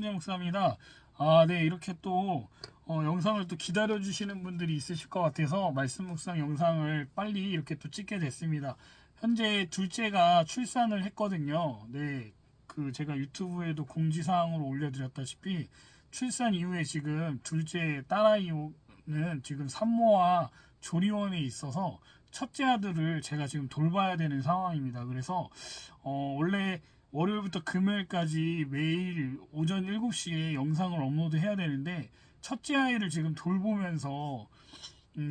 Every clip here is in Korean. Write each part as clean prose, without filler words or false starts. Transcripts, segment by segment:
천재 목사입니다. 네, 이렇게 또 영상을 또 기다려 주시는 분들이 있으실 것 같아서 말씀 묵상 영상을 빨리 이렇게 또 찍게 됐습니다. 현재 둘째가 출산을 했거든요. 네, 제가 유튜브에도 공지사항으로 올려드렸다시피 출산 이후에 지금 둘째 딸아이는 지금 산모와 조리원에 있어서 첫째 아들을 제가 지금 돌봐야 되는 상황입니다. 그래서 원래 월요일부터 금요일까지 매일 오전 7시에 영상을 업로드 해야 되는데 첫째 아이를 지금 돌보면서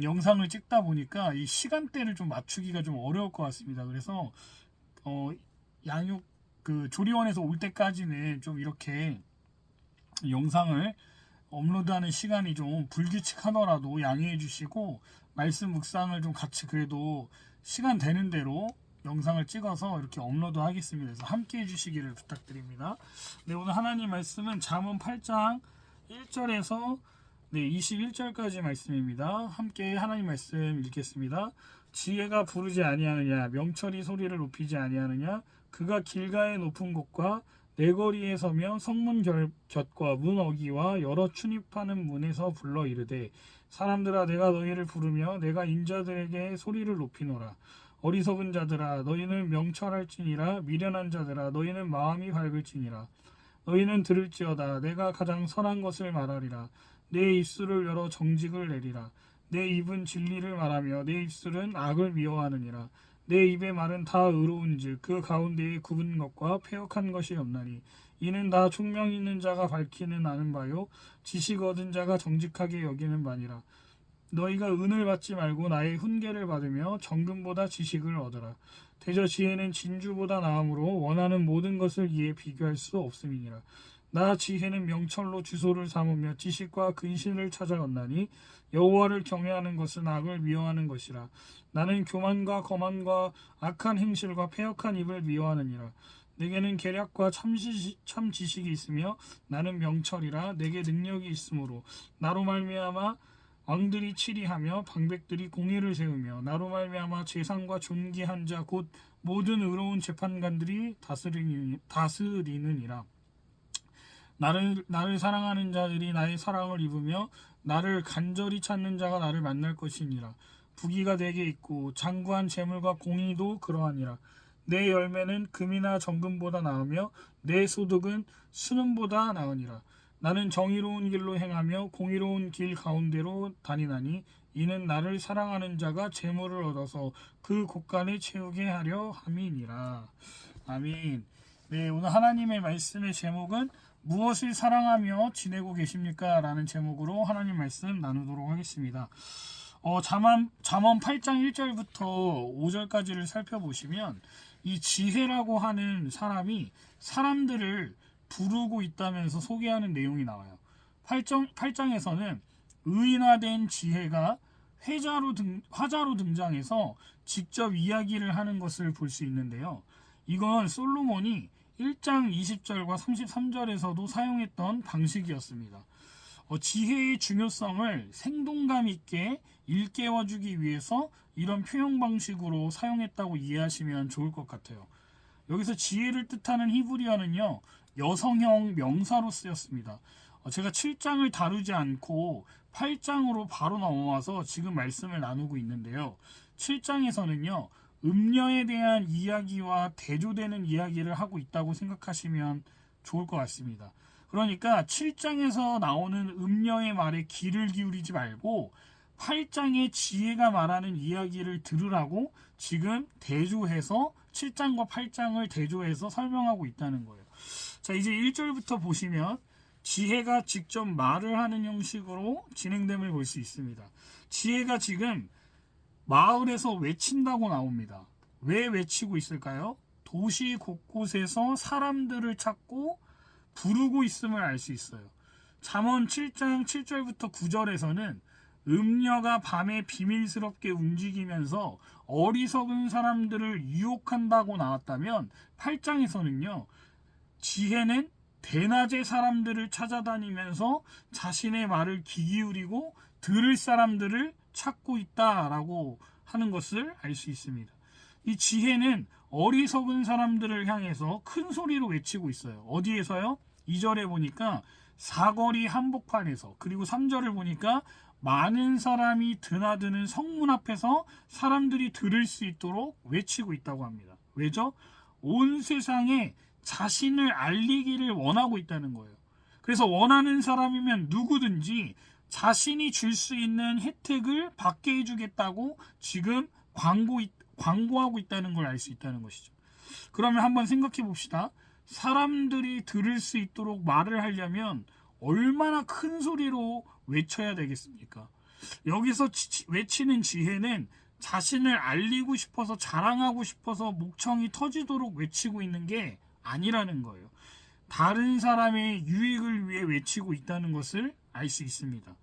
영상을 찍다 보니까 이 시간대를 좀 맞추기가 좀 어려울 것 같습니다. 그래서 양육 조리원에서 올 때까지는 좀 이렇게 영상을 업로드하는 시간이 좀 불규칙하더라도 양해해 주시고 말씀 묵상을 좀 같이 그래도 시간 되는 대로 영상을 찍어서 이렇게 업로드 하겠습니다. 그래서 함께 해주시기를 부탁드립니다. 네, 오늘 하나님 말씀은 잠언 8장 1절에서 21절까지 말씀입니다. 함께 하나님 말씀 읽겠습니다. 지혜가 부르지 아니하느냐, 명철이 소리를 높이지 아니하느냐, 그가 길가의 높은 곳과 내거리에 서며 성문 곁과 문 어기와 여러 출입하는 문에서 불러 이르되, 사람들아 내가 너희를 부르며 내가 인자들에게 소리를 높이노라. 어리석은 자들아 너희는 명철할지니라. 미련한 자들아 너희는 마음이 밝을지니라. 너희는 들을지어다. 내가 가장 선한 것을 말하리라. 내 입술을 열어 정직을 내리라. 내 입은 진리를 말하며 내 입술은 악을 미워하느니라. 내 입의 말은 다 의로운즉 그 가운데에 굽은 것과 패역한 것이 없나니 이는 다 총명 있는 자가 밝히는 아는 바요 지식 얻은 자가 정직하게 여기는 바니라. 너희가 은을 받지 말고 나의 훈계를 받으며 정금보다 지식을 얻어라. 대저 지혜는 진주보다 나음으로 원하는 모든 것을 이에 비교할 수 없음이니라. 나 지혜는 명철로 주소를 삼으며 지식과 근신을 찾아왔나니 여호와를 경외하는 것은 악을 미워하는 것이라. 나는 교만과 거만과 악한 행실과 패역한 입을 미워하느니라. 내게는 계략과 참 지식이 있으며 나는 명철이라. 내게 능력이 있으므로 나로 말미암아 왕들이 치리하며 방백들이 공의를 세우며 나로 말미암아 재상과 존귀한 자 곧 모든 의로운 재판관들이 다스리느니라. 나를 사랑하는 자들이 나의 사랑을 입으며 나를 간절히 찾는 자가 나를 만날 것이니라. 부귀가 내게 있고 장구한 재물과 공의도 그러하니라. 내 열매는 금이나 정금보다 나으며 내 소득은 순음보다 나으니라. 나는 정의로운 길로 행하며 공의로운 길 가운데로 다니나니 이는 나를 사랑하는 자가 재물을 얻어서 그 곳간에 채우게 하려 함이니라. 아멘. 네, 오늘 하나님의 말씀의 제목은 무엇을 사랑하며 지내고 계십니까? 라는 제목으로 하나님 말씀 나누도록 하겠습니다. 잠언 8장 1절부터 5절까지를 살펴보시면 이 지혜라고 하는 사람이 사람들을 부르고 있다면서 소개하는 내용이 나와요. 8장에서는 의인화된 지혜가 화자로 등장해서 직접 이야기를 하는 것을 볼 수 있는데요. 이건 솔로몬이 1장 20절과 33절에서도 사용했던 방식이었습니다. 지혜의 중요성을 생동감 있게 일깨워주기 위해서 이런 표현 방식으로 사용했다고 이해하시면 좋을 것 같아요. 여기서 지혜를 뜻하는 히브리어는요, 여성형 명사로 쓰였습니다. 제가 7장을 다루지 않고 8장으로 바로 넘어와서 지금 말씀을 나누고 있는데요. 7장에서는요, 음녀에 대한 이야기와 대조되는 이야기를 하고 있다고 생각하시면 좋을 것 같습니다. 그러니까 7장에서 나오는 음녀의 말에 귀를 기울이지 말고 8장의 지혜가 말하는 이야기를 들으라고 지금 대조해서 7장과 8장을 대조해서 설명하고 있다는 거예요. 자, 이제 1절부터 보시면 지혜가 직접 말을 하는 형식으로 진행됨을 볼 수 있습니다. 지혜가 지금 마을에서 외친다고 나옵니다. 왜 외치고 있을까요? 도시 곳곳에서 사람들을 찾고 부르고 있음을 알 수 있어요. 잠언 7장 7절부터 9절에서는 음녀가 밤에 비밀스럽게 움직이면서 어리석은 사람들을 유혹한다고 나왔다면 8장에서는요, 지혜는 대낮에 사람들을 찾아다니면서 자신의 말을 귀 기울이고 들을 사람들을 찾고 있다라고 하는 것을 알 수 있습니다. 이 지혜는 어리석은 사람들을 향해서 큰 소리로 외치고 있어요. 어디에서요? 2절에 보니까 사거리 한복판에서, 그리고 3절을 보니까 많은 사람이 드나드는 성문 앞에서 사람들이 들을 수 있도록 외치고 있다고 합니다. 왜죠? 온 세상에 자신을 알리기를 원하고 있다는 거예요. 그래서 원하는 사람이면 누구든지 자신이 줄 수 있는 혜택을 받게 해주겠다고 지금 광고하고 있다는 걸 알 수 있다는 것이죠. 그러면 한번 생각해 봅시다. 사람들이 들을 수 있도록 말을 하려면 얼마나 큰 소리로 외쳐야 되겠습니까? 여기서 외치는 지혜는 자신을 알리고 싶어서, 자랑하고 싶어서 목청이 터지도록 외치고 있는 게 아니라는 거예요. 다른 사람의 유익을 위해 외치고 있다는 것을 알 수 있습니다.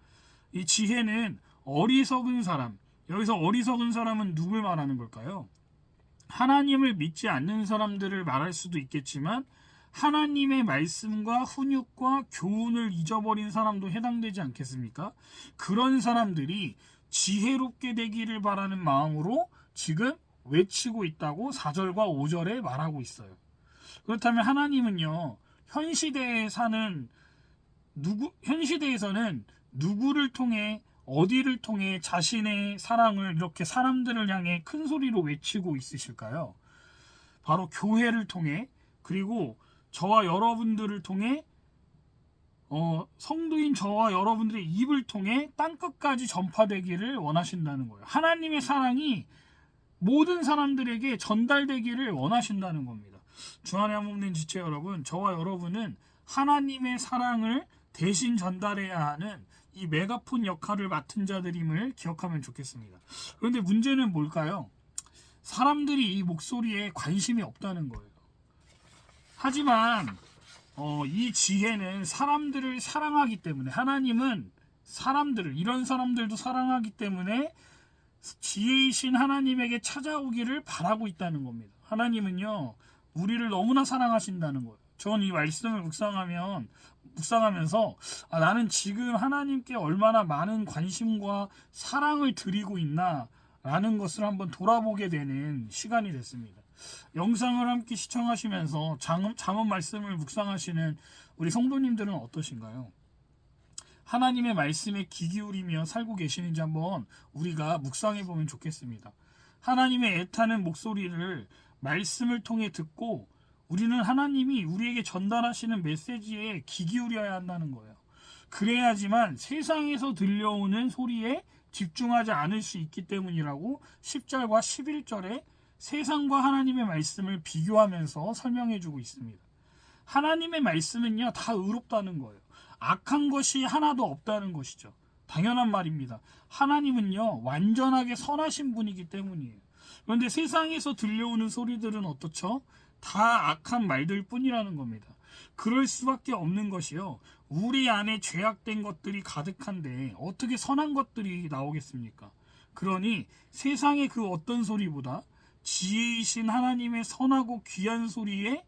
이 지혜는 어리석은 사람, 여기서 어리석은 사람은 누굴 말하는 걸까요? 하나님을 믿지 않는 사람들을 말할 수도 있겠지만 하나님의 말씀과 훈육과 교훈을 잊어버린 사람도 해당되지 않겠습니까? 그런 사람들이 지혜롭게 되기를 바라는 마음으로 지금 외치고 있다고 4절과 5절에 말하고 있어요. 그렇다면 하나님은요, 현 시대에서는 누구를 통해, 어디를 통해 자신의 사랑을 이렇게 사람들을 향해 큰 소리로 외치고 있으실까요? 바로 교회를 통해, 그리고 저와 여러분들을 통해, 성도인 저와 여러분들의 입을 통해 땅끝까지 전파되기를 원하신다는 거예요. 하나님의 사랑이 모든 사람들에게 전달되기를 원하신다는 겁니다. 주안의 한목된 지체 여러분, 저와 여러분은 하나님의 사랑을 대신 전달해야 하는 이 메가폰 역할을 맡은 자들임을 기억하면 좋겠습니다. 그런데 문제는 뭘까요? 사람들이 이 목소리에 관심이 없다는 거예요. 하지만 이 지혜는 사람들을 사랑하기 때문에, 하나님은 사람들을, 이런 사람들도 사랑하기 때문에 지혜이신 하나님에게 찾아오기를 바라고 있다는 겁니다. 하나님은요, 우리를 너무나 사랑하신다는 거예요. 전 이 말씀을 묵상하면서 나는 지금 하나님께 얼마나 많은 관심과 사랑을 드리고 있나 라는 것을 한번 돌아보게 되는 시간이 됐습니다. 영상을 함께 시청하시면서 잠언 말씀을 묵상하시는 우리 성도님들은 어떠신가요? 하나님의 말씀에 귀 기울이며 살고 계시는지 한번 우리가 묵상해 보면 좋겠습니다. 하나님의 애타는 목소리를 말씀을 통해 듣고 우리는 하나님이 우리에게 전달하시는 메시지에 귀 기울여야 한다는 거예요. 그래야지만 세상에서 들려오는 소리에 집중하지 않을 수 있기 때문이라고 10절과 11절에 세상과 하나님의 말씀을 비교하면서 설명해주고 있습니다. 하나님의 말씀은요, 다 의롭다는 거예요. 악한 것이 하나도 없다는 것이죠. 당연한 말입니다. 하나님은요, 완전하게 선하신 분이기 때문이에요. 그런데 세상에서 들려오는 소리들은 어떻죠? 다 악한 말들 뿐이라는 겁니다. 그럴 수밖에 없는 것이요, 우리 안에 죄악된 것들이 가득한데 어떻게 선한 것들이 나오겠습니까? 그러니 세상의 그 어떤 소리보다 지혜이신 하나님의 선하고 귀한 소리에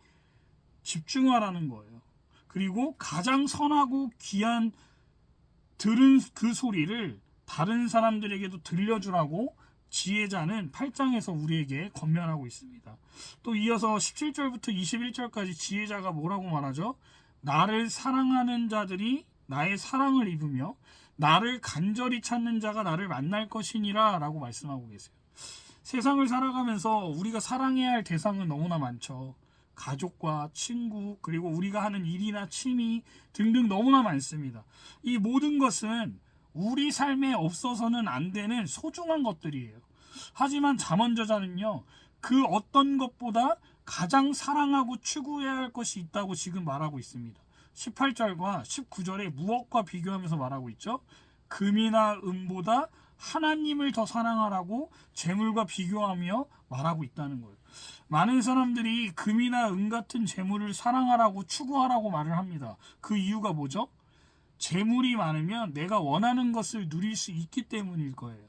집중하라는 거예요. 그리고 가장 선하고 귀한 들은 그 소리를 다른 사람들에게도 들려주라고 지혜자는 8장에서 우리에게 권면하고 있습니다. 또 이어서 17절부터 21절까지 지혜자가 뭐라고 말하죠? 나를 사랑하는 자들이 나의 사랑을 입으며 나를 간절히 찾는 자가 나를 만날 것이니라 라고 말씀하고 계세요. 세상을 살아가면서 우리가 사랑해야 할 대상은 너무나 많죠. 가족과 친구, 그리고 우리가 하는 일이나 취미 등등 너무나 많습니다. 이 모든 것은 우리 삶에 없어서는 안 되는 소중한 것들이에요. 하지만 잠언저자는요, 그 어떤 것보다 가장 사랑하고 추구해야 할 것이 있다고 지금 말하고 있습니다. 18절과 19절에 무엇과 비교하면서 말하고 있죠? 금이나 은보다 하나님을 더 사랑하라고 재물과 비교하며 말하고 있다는 거예요. 많은 사람들이 금이나 은 같은 재물을 사랑하라고 추구하라고 말을 합니다. 그 이유가 뭐죠? 재물이 많으면 내가 원하는 것을 누릴 수 있기 때문일 거예요.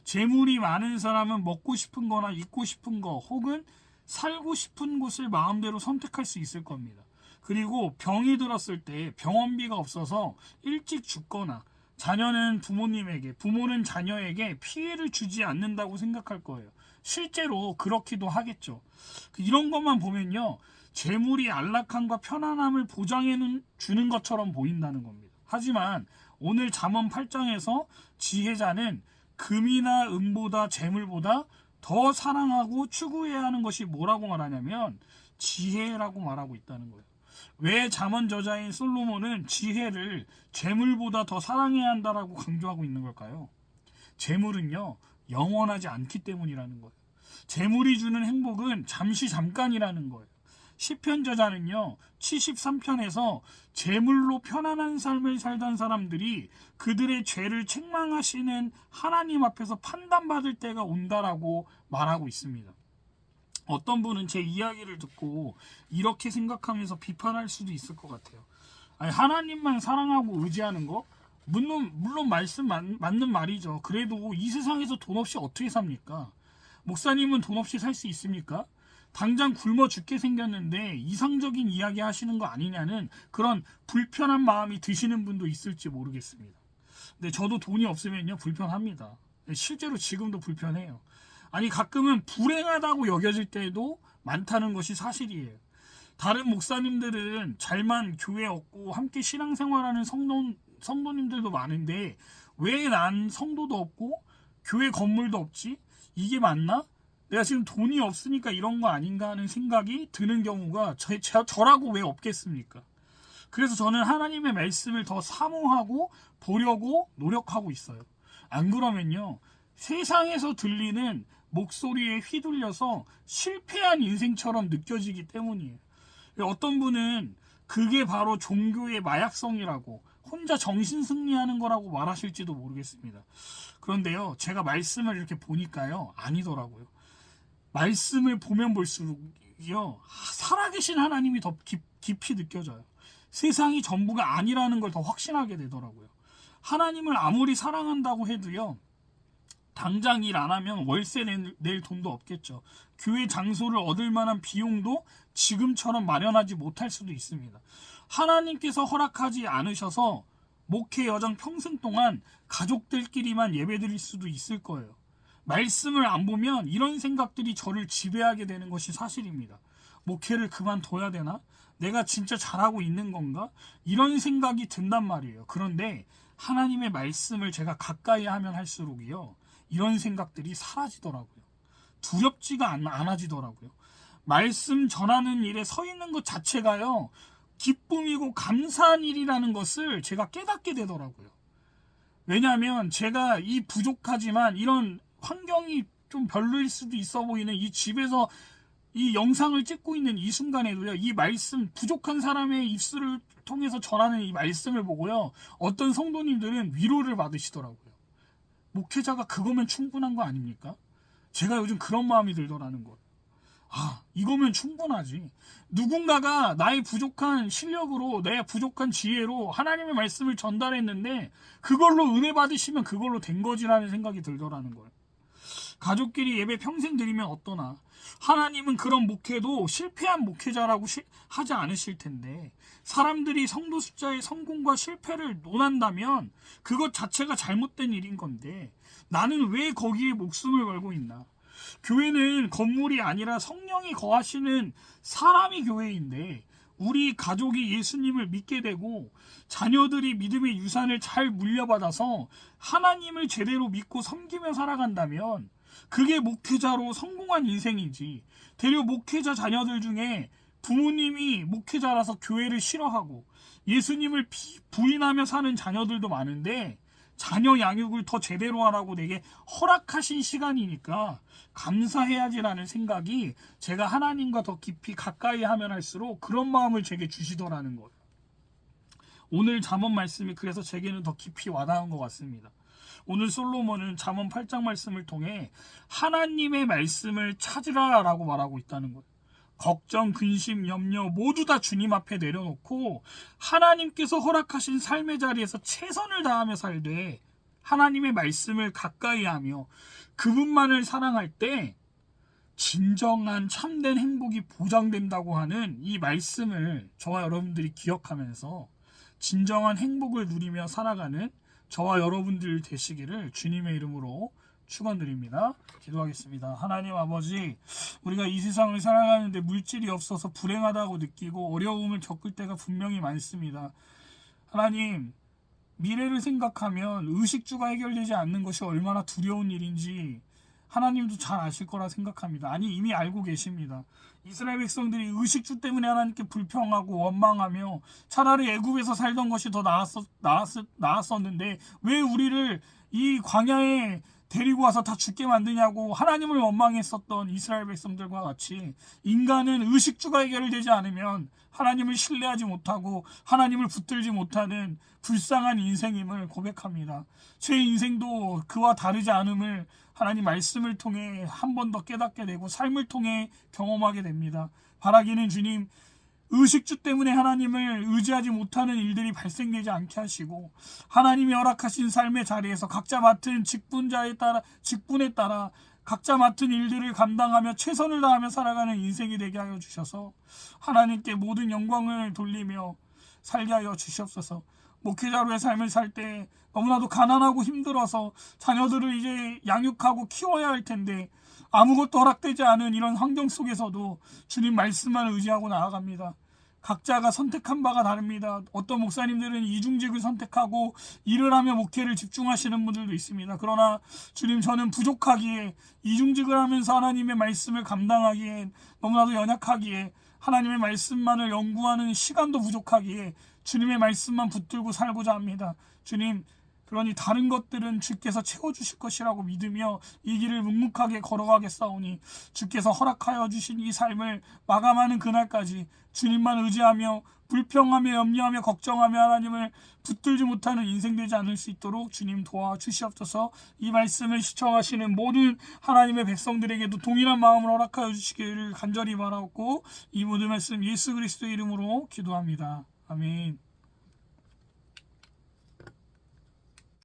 재물이 많은 사람은 먹고 싶은 거나 입고 싶은 거 혹은 살고 싶은 곳을 마음대로 선택할 수 있을 겁니다. 그리고 병이 들었을 때 병원비가 없어서 일찍 죽거나 부모는 자녀에게 피해를 주지 않는다고 생각할 거예요. 실제로 그렇기도 하겠죠. 이런 것만 보면요, 재물이 안락함과 편안함을 보장해 주는 것처럼 보인다는 겁니다. 하지만 오늘 잠언 8장에서 지혜자는 금이나 은보다 재물보다 더 사랑하고 추구해야 하는 것이 뭐라고 말하냐면 지혜라고 말하고 있다는 거예요. 왜 잠언 저자인 솔로몬은 지혜를 재물보다 더 사랑해야 한다라고 강조하고 있는 걸까요? 재물은요, 영원하지 않기 때문이라는 거예요. 재물이 주는 행복은 잠깐이라는 거예요. 시편 저자는요, 73편에서 재물로 편안한 삶을 살던 사람들이 그들의 죄를 책망하시는 하나님 앞에서 판단받을 때가 온다라고 말하고 있습니다. 어떤 분은 제 이야기를 듣고 이렇게 생각하면서 비판할 수도 있을 것 같아요. 아니, 하나님만 사랑하고 의지하는 거? 물론 말씀 맞는 말이죠. 그래도 이 세상에서 돈 없이 어떻게 삽니까? 목사님은 돈 없이 살 수 있습니까? 당장 굶어 죽게 생겼는데 이상적인 이야기 하시는 거 아니냐는 그런 불편한 마음이 드시는 분도 있을지 모르겠습니다. 근데 저도 돈이 없으면요, 불편합니다. 실제로 지금도 불편해요. 아니, 가끔은 불행하다고 여겨질 때도 많다는 것이 사실이에요. 다른 목사님들은 잘만 교회 없고 함께 신앙생활하는 성도님들도 많은데 왜 난 성도도 없고 교회 건물도 없지? 이게 맞나? 내가 지금 돈이 없으니까 이런 거 아닌가 하는 생각이 드는 경우가 저라고 왜 없겠습니까? 그래서 저는 하나님의 말씀을 더 사모하고 보려고 노력하고 있어요. 안 그러면요, 세상에서 들리는 목소리에 휘둘려서 실패한 인생처럼 느껴지기 때문이에요. 어떤 분은 그게 바로 종교의 마약성이라고, 혼자 정신 승리하는 거라고 말하실지도 모르겠습니다. 그런데요, 제가 말씀을 이렇게 보니까요, 아니더라고요. 말씀을 보면 볼수록요, 살아계신 하나님이 더 깊이 느껴져요. 세상이 전부가 아니라는 걸 더 확신하게 되더라고요. 하나님을 아무리 사랑한다고 해도요, 당장 일 안 하면 월세 낼 돈도 없겠죠. 교회 장소를 얻을 만한 비용도 지금처럼 마련하지 못할 수도 있습니다. 하나님께서 허락하지 않으셔서 목회 여정 평생 동안 가족들끼리만 예배드릴 수도 있을 거예요. 말씀을 안 보면 이런 생각들이 저를 지배하게 되는 것이 사실입니다. 목회를 그만둬야 되나? 내가 진짜 잘하고 있는 건가? 이런 생각이 든단 말이에요. 그런데 하나님의 말씀을 제가 가까이 하면 할수록이요, 이런 생각들이 사라지더라고요. 두렵지가 않아지더라고요. 말씀 전하는 일에 서 있는 것 자체가요, 기쁨이고 감사한 일이라는 것을 제가 깨닫게 되더라고요. 왜냐하면 제가 이 부족하지만 이런 환경이 좀 별로일 수도 있어 보이는 이 집에서 이 영상을 찍고 있는 이 순간에도요, 이 말씀, 부족한 사람의 입술을 통해서 전하는 이 말씀을 보고요, 어떤 성도님들은 위로를 받으시더라고요. 목회자가 그거면 충분한 거 아닙니까? 제가 요즘 그런 마음이 들더라는 거예요. 아, 이거면 충분하지. 누군가가 나의 부족한 실력으로, 내 부족한 지혜로 하나님의 말씀을 전달했는데 그걸로 은혜 받으시면 그걸로 된 거지라는 생각이 들더라는 거예요. 가족끼리 예배 평생 드리면 어떠나? 하나님은 그런 목회도 실패한 목회자라고 하지 않으실 텐데, 사람들이 성도 숫자의 성공과 실패를 논한다면 그것 자체가 잘못된 일인 건데 나는 왜 거기에 목숨을 걸고 있나? 교회는 건물이 아니라 성령이 거하시는 사람이 교회인데, 우리 가족이 예수님을 믿게 되고 자녀들이 믿음의 유산을 잘 물려받아서 하나님을 제대로 믿고 섬기며 살아간다면 그게 목회자로 성공한 인생이지, 대려 목회자 자녀들 중에 부모님이 목회자라서 교회를 싫어하고 예수님을 부인하며 사는 자녀들도 많은데, 자녀 양육을 더 제대로 하라고 내게 허락하신 시간이니까 감사해야지라는 생각이 제가 하나님과 더 깊이 가까이 하면 할수록 그런 마음을 제게 주시더라는 거예요. 오늘 잠언 말씀이 그래서 제게는 더 깊이 와닿은 것 같습니다. 오늘 솔로몬은 잠언 8장 말씀을 통해 하나님의 말씀을 찾으라라고 말하고 있다는 거예요. 걱정, 근심, 염려 모두 다 주님 앞에 내려놓고 하나님께서 허락하신 삶의 자리에서 최선을 다하며 살되 하나님의 말씀을 가까이 하며 그분만을 사랑할 때 진정한 참된 행복이 보장된다고 하는 이 말씀을 저와 여러분들이 기억하면서 진정한 행복을 누리며 살아가는 저와 여러분들 되시기를 주님의 이름으로 축원드립니다. 기도하겠습니다. 하나님 아버지, 우리가 이 세상을 살아가는데 물질이 없어서 불행하다고 느끼고 어려움을 겪을 때가 분명히 많습니다. 하나님, 미래를 생각하면 의식주가 해결되지 않는 것이 얼마나 두려운 일인지 하나님도 잘 아실 거라 생각합니다. 아니, 이미 알고 계십니다. 이스라엘 백성들이 의식주 때문에 하나님께 불평하고 원망하며 차라리 애굽에서 살던 것이 더 나았었는데 왜 우리를 이 광야에 데리고 와서 다 죽게 만드냐고 하나님을 원망했었던 이스라엘 백성들과 같이 인간은 의식주가 해결되지 않으면 하나님을 신뢰하지 못하고 하나님을 붙들지 못하는 불쌍한 인생임을 고백합니다. 제 인생도 그와 다르지 않음을 하나님 말씀을 통해 한 번 더 깨닫게 되고 삶을 통해 경험하게 됩니다. 바라기는 주님, 의식주 때문에 하나님을 의지하지 못하는 일들이 발생되지 않게 하시고 하나님이 허락하신 삶의 자리에서 각자 맡은 직분에 따라 각자 맡은 일들을 감당하며 최선을 다하며 살아가는 인생이 되게 하여 주셔서 하나님께 모든 영광을 돌리며 살게 하여 주시옵소서. 목회자로의 삶을 살 때 너무나도 가난하고 힘들어서 자녀들을 이제 양육하고 키워야 할 텐데 아무것도 허락되지 않은 이런 환경 속에서도 주님 말씀만 의지하고 나아갑니다. 각자가 선택한 바가 다릅니다. 어떤 목사님들은 이중직을 선택하고 일을 하며 목회를 집중하시는 분들도 있습니다. 그러나 주님, 저는 부족하기에 이중직을 하면서 하나님의 말씀을 감당하기에 너무나도 연약하기에 하나님의 말씀만을 연구하는 시간도 부족하기에 주님의 말씀만 붙들고 살고자 합니다. 주님, 그러니 다른 것들은 주께서 채워주실 것이라고 믿으며 이 길을 묵묵하게 걸어가겠사오니 주께서 허락하여 주신 이 삶을 마감하는 그날까지 주님만 의지하며 불평하며 염려하며 걱정하며 하나님을 붙들지 못하는 인생 되지 않을 수 있도록 주님 도와주시옵소서. 이 말씀을 시청하시는 모든 하나님의 백성들에게도 동일한 마음을 허락하여 주시기를 간절히 바라옵고 이 모든 말씀 예수 그리스도의 이름으로 기도합니다. 아멘.